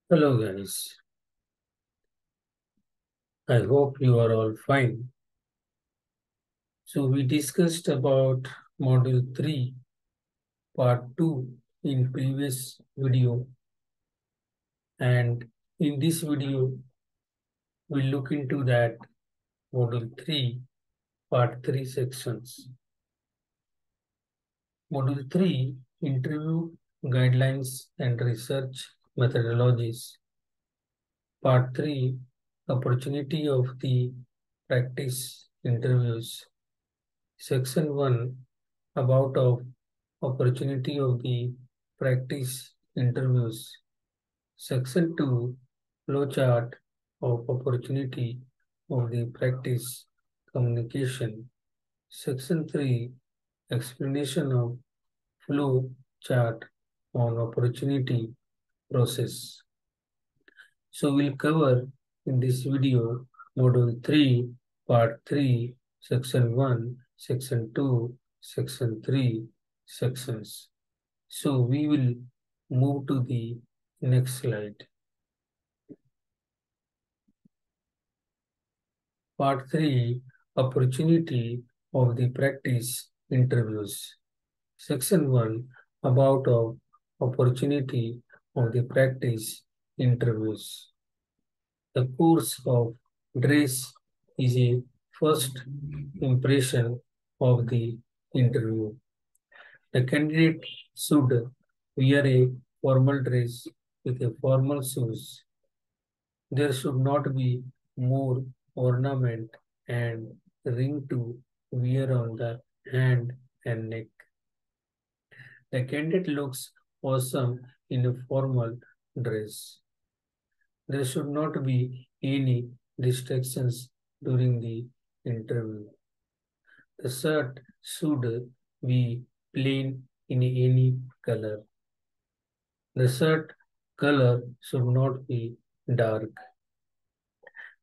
Hello guys, I hope you are all fine. So we discussed about module 3 part 2 in previous video, and in this video we'll look into that module 3 part 3 sections. Module 3 interview guidelines and research methodologies. Part 3 opportunity of the practice interviews. Section 1 about of opportunity of the practice interviews. Section 2 flowchart of opportunity of the practice communication. Section 3 explanation of flow chart on opportunity process. So we'll cover in this video module 3 part 3 section 1 section 2 section 3 sections. So we will move to the next slide. Part 3 opportunity of the practice interviews. Section 1 about of opportunity of the practice interviews. The course of dress is a first impression of the interview. The candidate should wear a formal dress with a formal shoes. There should not be more ornament and ring to wear on the hand and neck. The candidate looks awesome in a formal dress. There should not be any distractions during the interview. The shirt should be plain in any color. The shirt color should not be dark.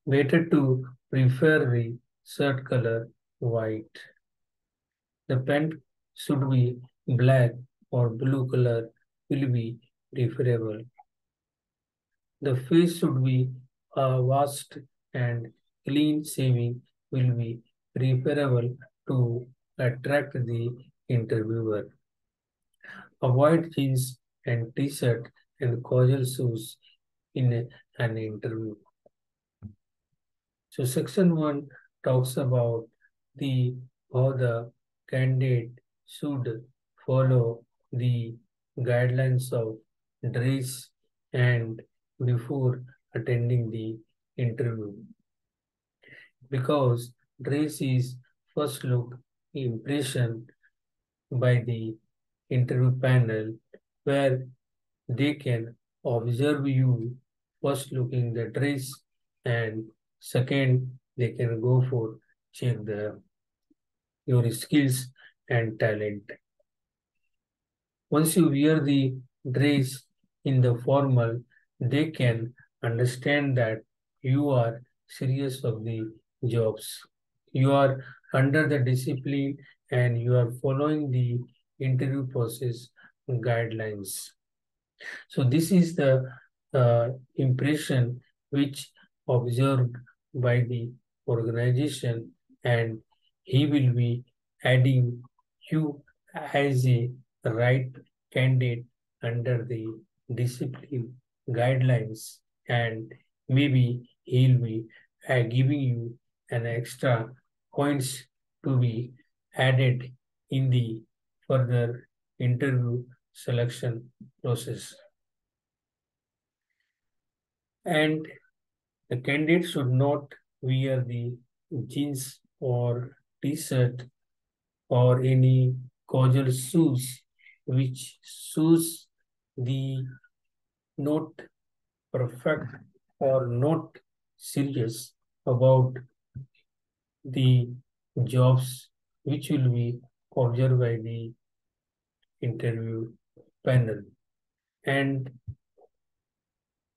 Better to prefer the shirt color white. The pant should be black or blue color will be preferable. The face should be washed and clean shaving will be preferable to attract the interviewer. Avoid jeans and t-shirt and casual shoes in an interview. So section 1 talks about the how the candidate should follow the guidelines of dress and before attending the interview. Because dress is first look impression by the interview panel where they can observe you first looking the dress and second they can go for check your skills and talent. Once you wear the dress in the formal, they can understand that you are serious of the jobs. You are under the discipline and you are following the interview process guidelines. So this is the impression which observed by the organization, and he will be adding you as a right candidate under the discipline guidelines, and maybe he'll be giving you an extra points to be added in the further interview selection process. And the candidate should not wear the jeans or t-shirt or any casual shoes which shows the not perfect or not serious about the jobs which will be observed by the interview panel. And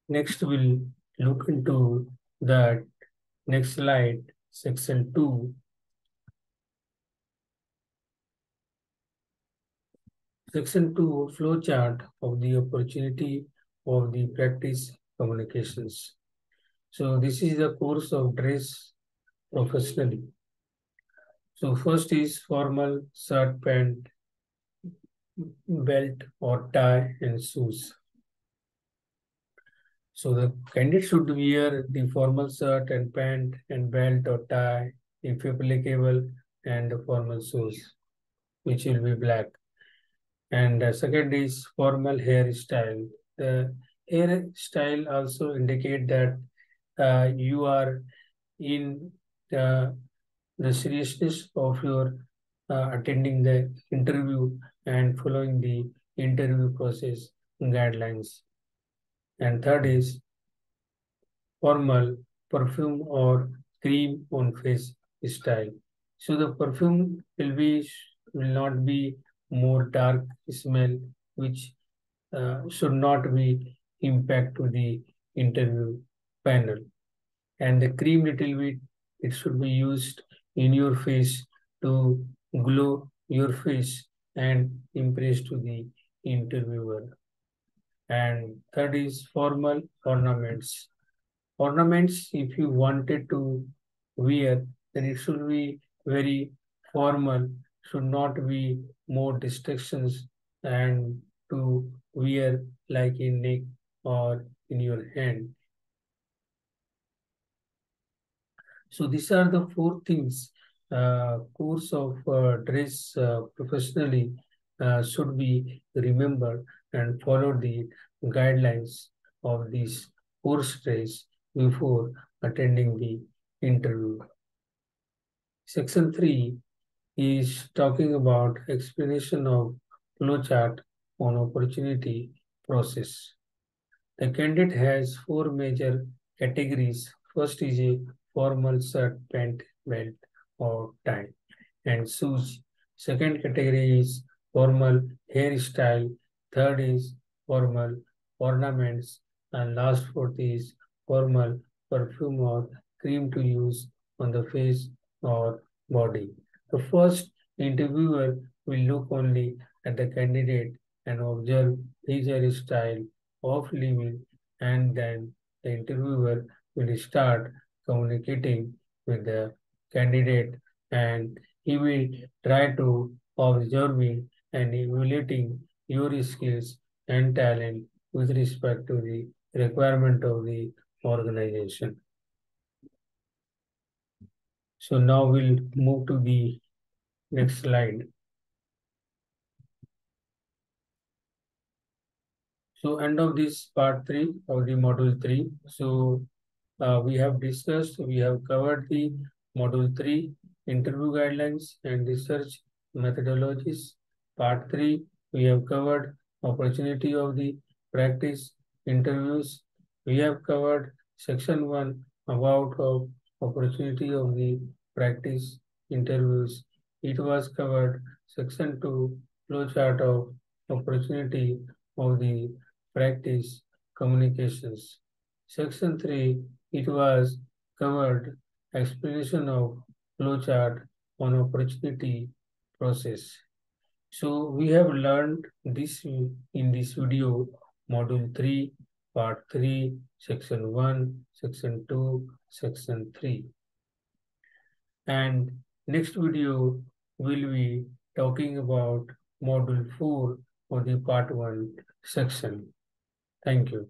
next we'll look into that next slide, section 2. Section 2 flowchart of the opportunity of the practice communications. So this is the course of dress professionally. So first is formal shirt, pant, belt or tie and shoes. So the candidate should wear the formal shirt and pant and belt or tie, if applicable, and the formal shoes, which will be black. And second is formal hairstyle. The hairstyle also indicate that you are in the seriousness of your attending the interview and following the interview process guidelines. And third is formal perfume or cream on face style. So the perfume will not be more dark smell, which should not be impact to the interview panel. And the cream little bit, it should be used in your face to glow your face and impress to the interviewer. And third is formal ornaments. Ornaments, if you wanted to wear, then it should be very formal, should not be more distractions and to wear like in neck or in your hand. So these are the four things course of dress professionally should be remembered and follow the guidelines of this course dress before attending the interview. Section 3 is talking about explanation of flowchart on opportunity process. The candidate has four major categories. First is a formal shirt, pant, belt, or tie, and shoes. Second category is formal hairstyle. Third is formal ornaments. And last fourth is formal perfume or cream to use on the face or body. The first interviewer will look only at the candidate and observe his hairstyle of living, and then the interviewer will start communicating with the candidate, and he will try to observing and evaluating your skills and talent with respect to the requirement of the organization. So now we'll move to the next slide. So end of this part 3 of the module 3. So we have discussed, we have covered the module 3 interview guidelines and research methodologies. Part 3, we have covered opportunity of the practice interviews. We have covered section 1 about of opportunity of the practice interviews. It was covered section 2 flowchart of opportunity of the practice communications. Section 3, it was covered explanation of flowchart on opportunity process. So we have learned this in this video, module 3, part 3, section 1, section 2, section 3. And next video will be talking about module 4 of the part 1 section. Thank you.